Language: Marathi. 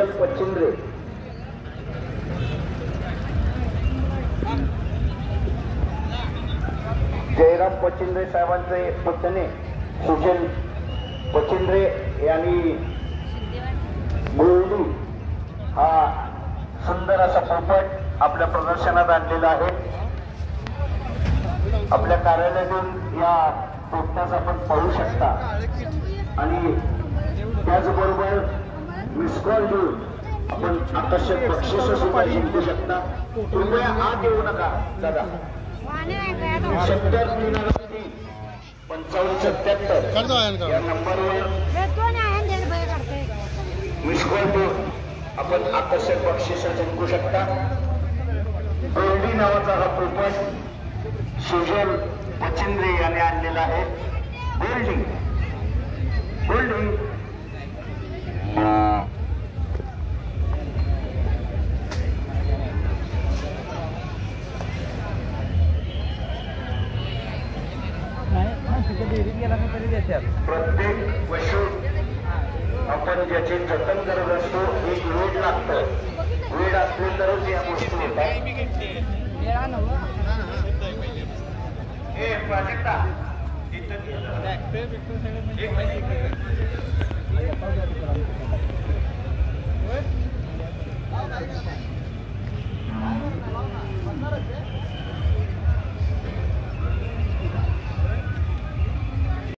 सुजल पचिंद्रे, जयराम पचिंद्रे साहेबांचे पुतणे सुजल पचिंद्रे यांनी गोळडी हा सुंदर असा पोपट आपल्या प्रदर्शनात आणलेला आहे। आपल्या कार्यालयातून या पोपटास आपण पाहू शकता आणि त्याचबरोबर मिस कॉल देऊन आपण आकर्षक बक्षीस सुद्धा जिंकू शकता। कृपया आत येऊ नका दादा। 70-3-55-77 या नंबरवर मिस कॉल देऊन आपण आकर्षक बक्षीस जिंकू शकता। गोल्डी नावाचा हा पोपट सुजल पचिंद्रे यांनी आणलेला आहे। गोल्डी गोल्डी प्रत्येक पशु आपण ज्याचे जतन करत असतो एक वेळ लागतं। वेळ असले तरच या गोष्टी होतात।